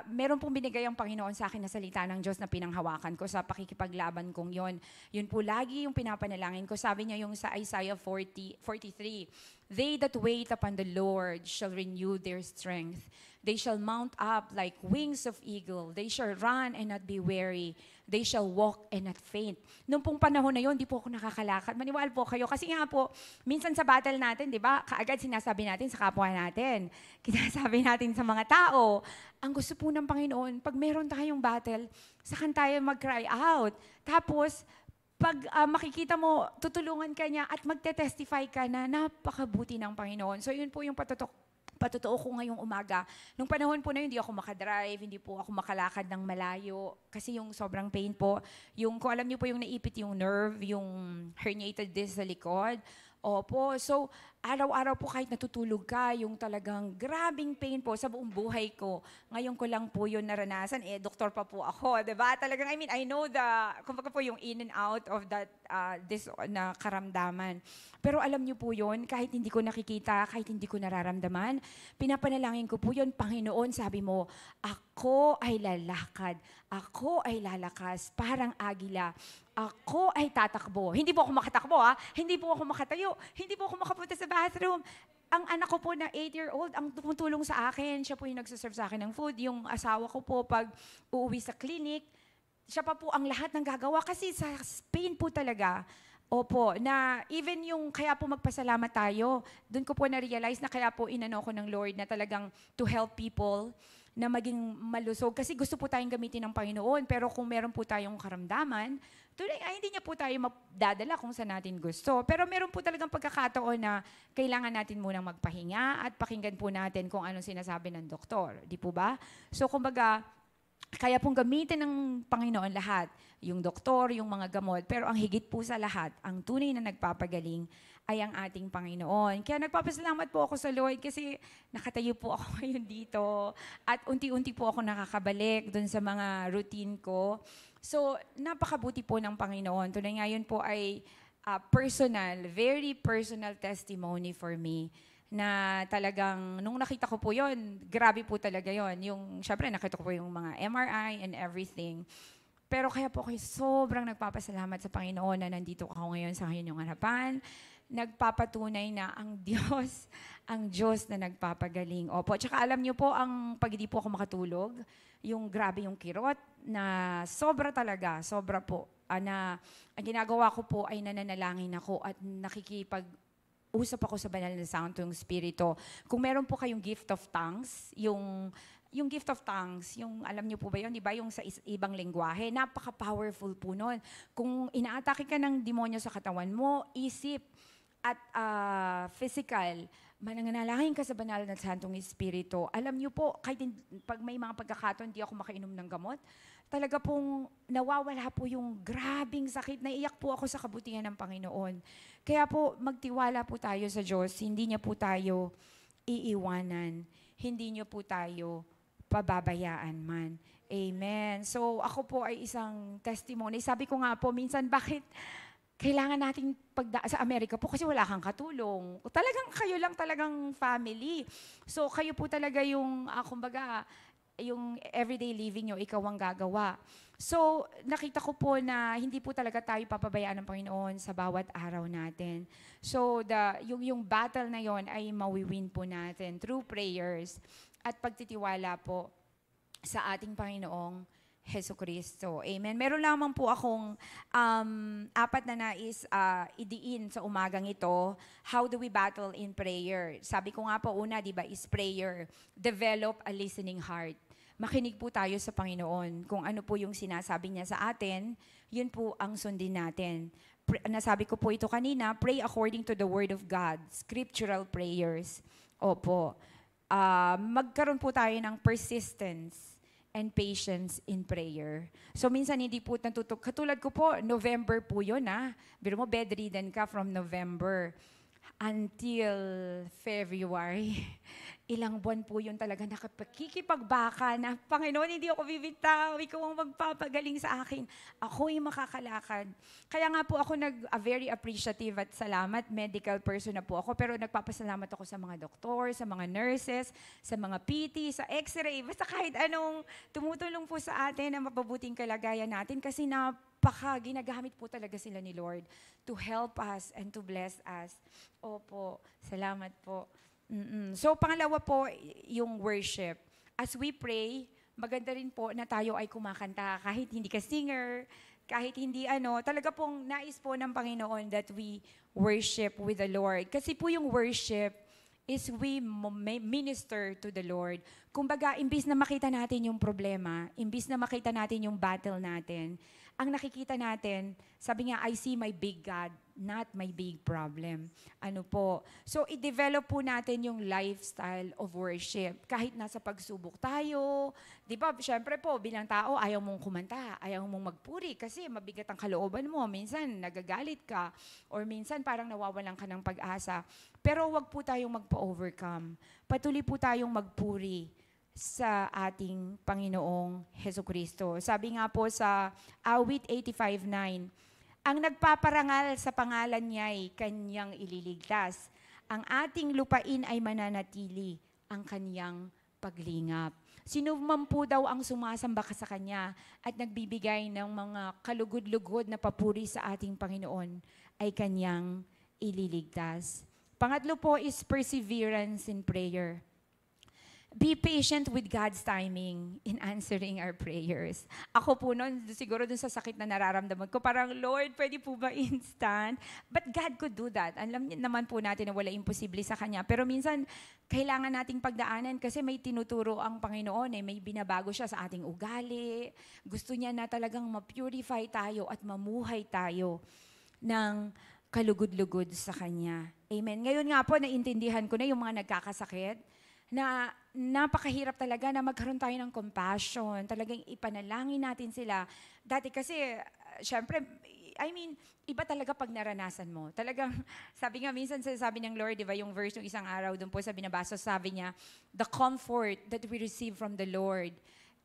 meron pong binigay ang Panginoon sa akin na salita ng Diyos na pinanghawakan ko sa pakikipaglaban kong yon. Yun po lagi yung pinapanalangin ko. Sabi niya yung sa Isaiah 43, "They that wait upon the Lord shall renew their strength. They shall mount up like wings of eagle. They shall run and not be weary. They shall walk and not faint." Noong pong panahon na yun, di po ako nakakalakad. Maniwala po kayo. Kasi nga po, minsan sa battle natin, di ba, kaagad sinasabi natin sa kapwa natin. Sinasabi natin sa mga tao. Ang gusto po ng Panginoon, pag meron tayong battle, saan tayo mag-cry out. Tapos, pag makikita mo, tutulungan ka niya at magte-testify ka na napakabuti ng Panginoon. So, yun po yung patotoo ko ngayong umaga. Nung panahon po na yun, hindi ako makadrive, hindi po ako makalakad ng malayo. Kasi yung sobrang pain po. Yung, kung alam niyo po yung naipit yung nerve, yung herniated disc sa likod. Opo. So, araw-araw po kahit natutulog ka, yung talagang grabing pain po sa buong buhay ko. Ngayon ko lang po yun naranasan. Doktor pa po ako, diba? Talagang, I know kumbaga po yung in and out of that, this na karamdaman. Pero alam niyo po yun, kahit hindi ko nakikita, kahit hindi ko nararamdaman, pinapanalangin ko po yun, Panginoon, sabi mo, ako ay lalakad, ako ay lalakas, parang agila. Ako ay tatakbo. Hindi po ako makatakbo, Hindi po ako makatayo. Hindi po ako makapunta sa bathroom. Ang anak ko po na 8-year-old, ang tumutulong sa akin, siya po yung nagsaserve sa akin ng food. Yung asawa ko po, pag uuwi sa clinic, siya pa po ang lahat ng gagawa. Kasi sa Spain po talaga, opo, na even yung kaya po magpasalamat tayo, doon ko po na-realize na kaya po inano ko ng Lord na talagang to help people na maging malusog. Kasi gusto po tayong gamitin ng Panginoon. Pero kung meron po tayong karamdaman, hindi niya po tayo madadala kung saan natin gusto. Pero meron po talagang pagkakataon na kailangan natin munang magpahinga at pakinggan po natin kung anong sinasabi ng doktor. Di po ba? So, kumbaga, kaya pong gamitin ng Panginoon lahat. Yung doktor, yung mga gamot. Pero ang higit po sa lahat, ang tunay na nagpapagaling ay ang ating Panginoon. Kaya nagpapasalamat po ako sa Lord kasi nakatayo po ako ngayon dito at unti-unti po ako nakakabalik dun sa mga routine ko. So, napakabuti po ng Panginoon. Tunay ngayon po ay very personal testimony for me na talagang, nung nakita ko po yon, grabe po talaga yon. Yung, syempre, nakita ko po yung mga MRI and everything. Pero kaya po ako sobrang nagpapasalamat sa Panginoon na nandito ako ngayon sa inyong harapan. Nagpapatunay na ang Diyos na nagpapagaling. Opo, tsaka alam niyo po, pag hindi po ako makatulog, yung grabe yung kirot na sobra talaga, sobra po. na ang ginagawa ko po ay nananalangin ako at usap ako sa banal na Santong Espiritu. Kung meron po kayong gift of tongues, yung gift of tongues, yung alam niyo po ba yun, di ba? Yung sa ibang lengguwahe, napaka-powerful po nun. Kung inaatake ka ng demonyo sa katawan mo, isip at physical, mananalangin ka sa banal na Santong Espiritu. Alam niyo po, kahit pag may mga pagkakataon, di ako makainom ng gamot, talaga pong nawawala po yung grabing sakit. Naiyak po ako sa kabutihan ng Panginoon. Kaya po, magtiwala po tayo sa Diyos. Hindi niya po tayo iiwanan. Hindi niyo po tayo pababayaan man. Amen. So, ako po ay isang testimony. Sabi ko nga po, minsan, bakit kailangan nating sa Amerika po kasi wala kang katulong. Talagang kayo lang talagang family. So, kayo po talaga yung, kumbaga, yung everyday living nyo, ikaw ang gagawa. So, nakita ko po na hindi po talaga tayo papabayaan ng Panginoon sa bawat araw natin. So, yung battle na yon ay mawiwin po natin through prayers at pagtitiwala po sa ating Panginoong Jesucristo. Amen. Meron lamang po akong 4 na nais idiin sa umagang ito. How do we battle in prayer? Sabi ko nga po, una, di ba, is prayer. Develop a listening heart. Makinig po tayo sa Panginoon. Kung ano po yung sinasabi niya sa atin, yun po ang sundin natin. Nasabi ko po ito kanina, pray according to the Word of God. Scriptural prayers. Opo. Magkaroon po tayo ng persistence and patience in prayer. So minsan hindi po natutok. Katulad ko po, November po yun Biro mo, bedridden ka from November until February. Ilang buwan po yun talaga nakikipagbaka na, Panginoon, hindi ako bibitaw, ikaw ang magpapagaling sa akin. Ako'y makakalakad. Kaya nga po ako very appreciative at salamat, medical person na po ako, pero nagpapasalamat ako sa mga doktor, sa mga nurses, sa mga PT, sa x-ray, basta kahit anong tumutulong po sa atin na mapabuting kalagayan natin kasi ginagamit po talaga sila ni Lord to help us and to bless us. Opo, salamat po. So, pangalawa po, yung worship. As we pray, maganda rin po na tayo ay kumakanta. Kahit hindi ka singer, kahit hindi talaga pong nais po ng Panginoon that we worship with the Lord. Kasi po yung worship is we minister to the Lord. Kumbaga, imbis na makita natin yung problema, imbis na makita natin yung battle natin, ang nakikita natin, sabi nga, I see my big God, not my big problem. So, i-develop po natin yung lifestyle of worship. Kahit nasa pagsubok tayo, di ba, syempre po, bilang tao, ayaw mong kumanta, ayaw mong magpuri, kasi mabigat ang kalooban mo. Minsan, nagagalit ka, or minsan, parang nawawalan ka ng pag-asa. Pero wag po tayong magpa-overcome. Patuloy po tayong magpuri sa ating Panginoong Jesucristo. Sabi nga po sa Awit 85:9, ang nagpaparangal sa pangalan niya'y kanyang ililigtas. Ang ating lupain ay mananatili ang kanyang paglingap. Sino man po daw ang sumasamba sa kanya at nagbibigay ng mga kalugod-lugod na papuri sa ating Panginoon ay kanyang ililigtas. Pangatlo po is perseverance in prayer. Be patient with God's timing in answering our prayers. Ako po noon, siguro dun sa sakit na nararamdaman ko, parang, Lord, pwede po ba instant? But God could do that. Alam naman po natin na wala imposible sa Kanya. Pero minsan, kailangan nating pagdaanan kasi may tinuturo ang Panginoon, may binabago siya sa ating ugali. Gusto niya na talagang ma-purify tayo at mamuhay tayo ng kalugod-lugod sa Kanya. Amen. Ngayon nga po, naintindihan ko na yung mga nagkakasakit, na napakahirap talaga na magkaroon tayo ng compassion, talagang ipanalangin natin sila. Dati kasi, syempre, iba talaga pag naranasan mo. Talagang, sabi nga, minsan sabi ng Lord, di ba, yung verse ng isang araw doon po sa binabasa, sabi niya, the comfort that we receive from the Lord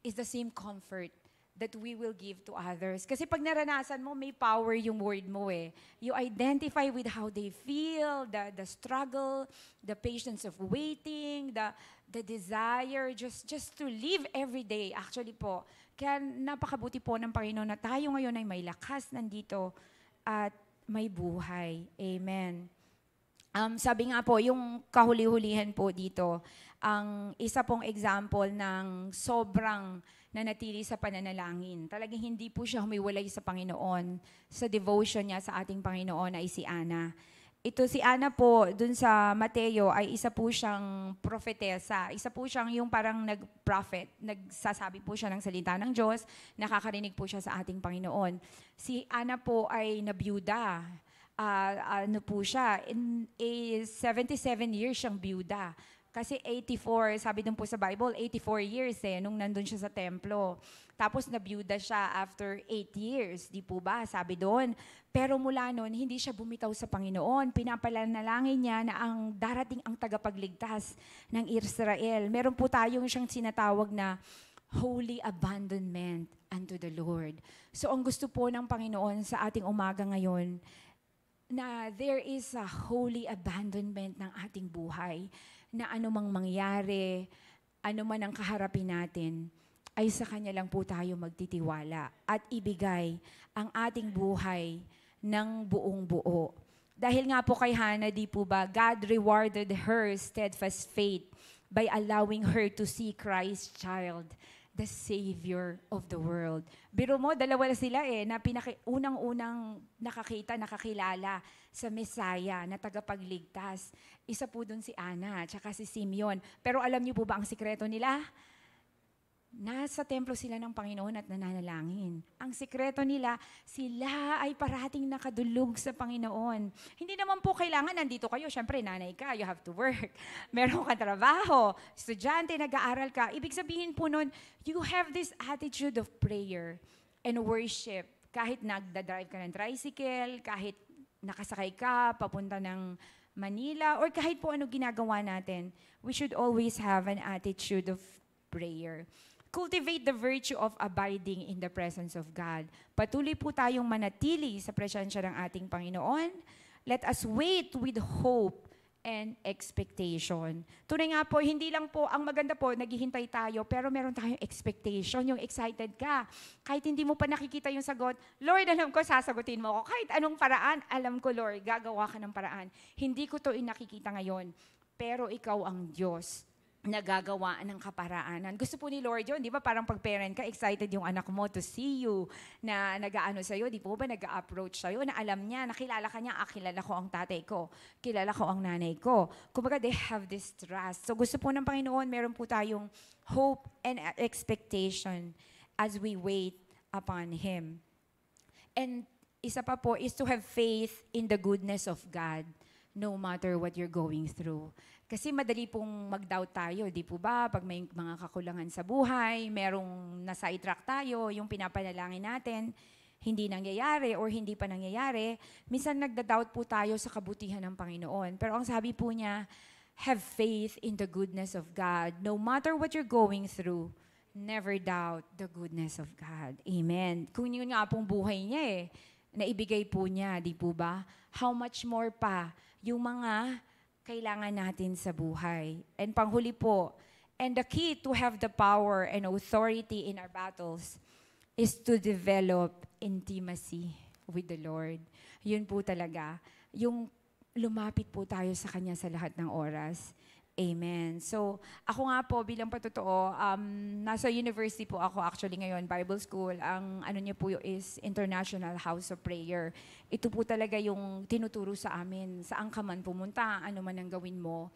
is the same comfort that we will give to others. Kasi pag naranasan mo, may power yung word mo You identify with how they feel, the struggle, the patience of waiting, the desire just to live every day. Actually po, kaya napakabuti po ng Panginoon na tayo ngayon ay may lakas nandito at may buhay. Amen. Sabi nga po, yung kahuli-hulihan po dito, ang isa pong example ng sobrang nanatili sa pananalangin. Talagang hindi po siya humiwalay sa Panginoon. Sa devotion niya sa ating Panginoon ay si Ana. Ito si Ana po, dun sa Mateo, ay isa po siyang propetesa. Isa po siyang yung parang nag-prophet. Nagsasabi po siya ng salita ng Diyos. Nakakarinig po siya sa ating Panginoon. Si Ana po ay nabiyuda. Ano po siya? In 77 years siyang biyuda. Kasi 84, sabi dun po sa Bible, 84 years nung nandun siya sa templo. Tapos nabiyuda siya after 8 years, di po ba? Sabi doon. Pero mula noon, hindi siya bumitaw sa Panginoon. Pinapalanalangin niya na ang darating ang tagapagligtas ng Israel. Meron po tayong siyang sinatawag na holy abandonment unto the Lord. So ang gusto po ng Panginoon sa ating umaga ngayon, na there is a holy abandonment ng ating buhay, na anumang mangyari, anuman ang kaharapin natin, ay sa Kanya lang po tayo magtitiwala at ibigay ang ating buhay ng buong buo. Dahil nga po kay Hannah, di po ba, God rewarded her steadfast faith by allowing her to see Christ's child, the Savior of the world. Biro mo, dalawa na sila na unang-unang nakakilala sa Messiah na tagapagligtas. Isa po dun si Ana, tsaka si Simeon. Pero alam niyo po ba ang sikreto nila? Nasa templo sila ng Panginoon at nananalangin. Ang sikreto nila, sila ay parating nakadulog sa Panginoon. Hindi naman po kailangan nandito kayo. Siyempre, nanay ka, you have to work. Meron ka trabaho, estudyante, nag-aaral ka. Ibig sabihin po nun, you have this attitude of prayer and worship. Kahit nagdadrive ka ng tricycle, kahit nakasakay ka, papunta ng Manila, or kahit po ano ginagawa natin, we should always have an attitude of prayer. Cultivate the virtue of abiding in the presence of God. Patuloy po tayong manatili sa presensya ng ating Panginoon. Let us wait with hope and expectation. Tunay nga po, hindi lang po, ang maganda po, naghihintay tayo, pero meron tayong expectation, yung excited ka. Kahit hindi mo pa nakikita yung sagot, Lord, alam ko, sasagutin mo ako. Kahit anong paraan, alam ko, Lord, gagawa ka ng paraan. Hindi ko to nakikita ngayon, pero ikaw ang Diyos nagagawa ng kaparaanan. Gusto po ni Lord yun, di ba? Parang pag-parent ka, excited yung anak mo to see you, na nag-aano sa'yo, di po ba nag-approach sa'yo, na alam niya, nakilala ka niya, kilala ko ang tatay ko, kilala ko ang nanay ko. Kumbaga, they have this trust. So gusto po ng Panginoon, meron po tayong hope and expectation as we wait upon Him. And isa pa po is to have faith in the goodness of God, no matter what you're going through. Kasi madali pong mag-doubt tayo, di po ba? Pag may mga kakulangan sa buhay, merong nasa-track tayo, yung pinapanalangin natin, hindi nangyayari or hindi pa nangyayari, minsan nagda-doubt po tayo sa kabutihan ng Panginoon. Pero ang sabi po niya, have faith in the goodness of God. No matter what you're going through, never doubt the goodness of God. Amen. Kung yun nga pong buhay niya naibigay po niya, di po ba? How much more pa yung mga kailangan natin sa buhay. And panghuli po, and the key to have the power and authority in our battles is to develop intimacy with the Lord. Yun po talaga. Yung lumapit po tayo sa Kanya sa lahat ng oras. Amen. So, ako nga po bilang patotoo, nasa university po ako actually ngayon, Bible School. Ang ano niya po is International House of Prayer. Ito po talaga yung tinuturo sa amin. Saan ka man pumunta, ano man ang gawin mo,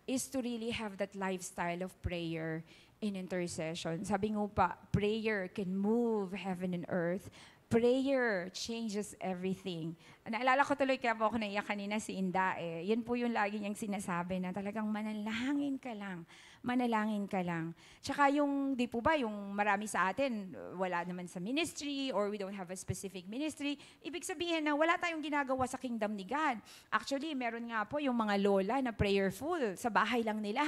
is to really have that lifestyle of prayer in intercession. Sabi nga pa, prayer can move heaven and earth. Prayer changes everything. Naalala ko tuloy, kaya po ako naiyak kanina si Inda Yan po yung lagi niyang sinasabi na talagang manalangin ka lang. Manalangin ka lang. Tsaka yung, di po ba, yung marami sa atin, wala naman sa ministry or we don't have a specific ministry. Ibig sabihin na wala tayong ginagawa sa kingdom ni God. Actually, meron nga po yung mga lola na prayerful. Sa bahay lang nila.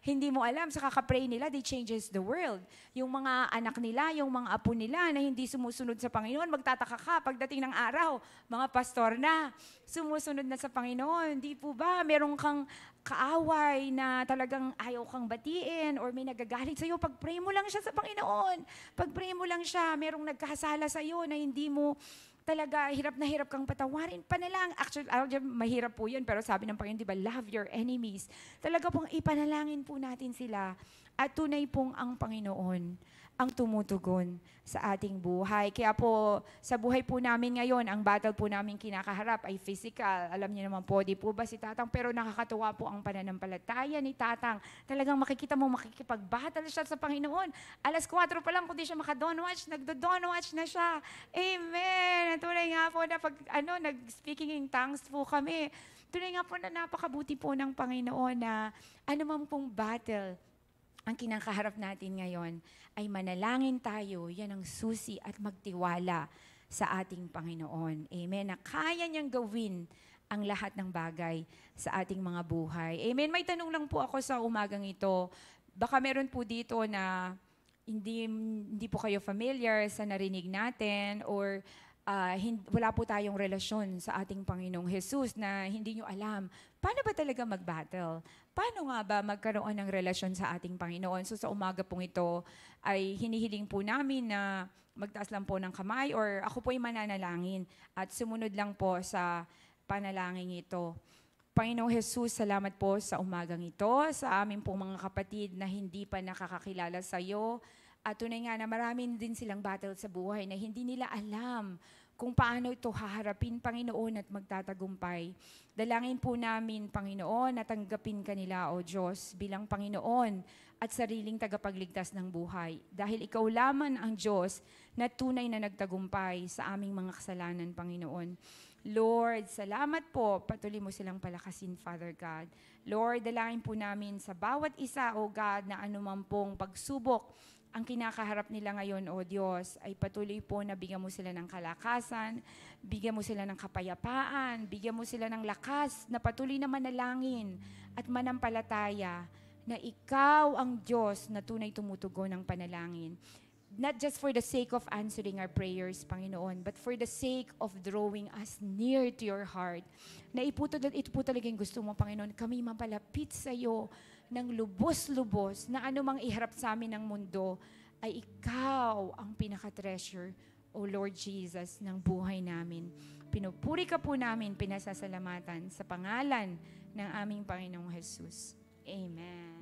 Hindi mo alam, sa kakapray nila, they changes the world. Yung mga anak nila, yung mga apo nila na hindi sumusunod sa Panginoon, magtataka ka pagdating ng araw, mga pastor na, sumusunod na sa Panginoon. Di po ba, meron kang kaaway na talagang ayaw kang batiin or may nagagalit sa'yo, pag-pray mo lang siya sa Panginoon. Pag-pray mo lang siya, merong nagkasala sa'yo na hindi mo talaga hirap na hirap kang patawarin, panalang. Actually, mahirap po yun, pero sabi ng Panginoon, di ba, love your enemies. Talaga pong ipanalangin po natin sila. At tunay pong ang Panginoon ang tumutugon sa ating buhay. Kaya po, sa buhay po namin ngayon, ang battle po namin kinakaharap ay physical. Alam niyo naman po, di po ba si Tatang? Pero nakakatuwa po ang pananampalataya ni Tatang. Talagang makikita mo, makikipag-battle siya sa Panginoon. Alas 4 pa lang, kung di siya maka-dawn-watch, nagdo-dawn-watch na siya. Amen! Tunay nga po na pag, nag-speaking in tongues po kami. Tunay nga po na napakabuti po ng Panginoon na anumang pong battle ang kinakaharap natin ngayon ay manalangin tayo, yan ang susi at magtiwala sa ating Panginoon. Amen. Na kaya niyang gawin ang lahat ng bagay sa ating mga buhay. Amen. May tanong lang po ako sa umagang ito. Baka meron po dito na hindi po kayo familiar sa narinig natin or wala po tayong relasyon sa ating Panginoong Jesus na hindi nyo alam. Paano ba talaga mag-battle? Paano nga ba magkaroon ng relasyon sa ating Panginoon? So sa umaga pong ito ay hinihiling po namin na magtaas lang po ng kamay or ako po ay mananalangin at sumunod lang po sa panalangin ito. Panginoong Jesus, salamat po sa umagang ito, sa aming pong mga kapatid na hindi pa nakakakilala sa iyo. At tunay nga na marami din silang battle sa buhay na hindi nila alam kung paano ito haharapin, Panginoon, at magtatagumpay. Dalangin po namin, Panginoon, na tanggapin kanila, O Diyos, bilang Panginoon at sariling tagapagligtas ng buhay. Dahil Ikaw lamang ang Diyos na tunay na nagtagumpay sa aming mga kasalanan, Panginoon. Lord, salamat po. Patuloy mo silang palakasin, Father God. Lord, dalangin po namin sa bawat isa, O God, na anuman pong pagsubok ang kinakaharap nila ngayon, O Diyos, ay patuloy po na bigyan mo sila ng kalakasan, bigyan mo sila ng kapayapaan, bigyan mo sila ng lakas na patuloy na manalangin at manampalataya na Ikaw ang Diyos na tunay tumutugon ng panalangin. Not just for the sake of answering our prayers, Panginoon, but for the sake of drawing us near to your heart. Na ito po talaga yung gusto mo, Panginoon, kami mapalapit sa iyo ng lubos-lubos na anumang iharap sa amin ng mundo ay Ikaw ang pinaka-treasure, O Lord Jesus, ng buhay namin. Pinupuri ka po namin, pinasasalamatan sa pangalan ng aming Panginoong Jesus. Amen.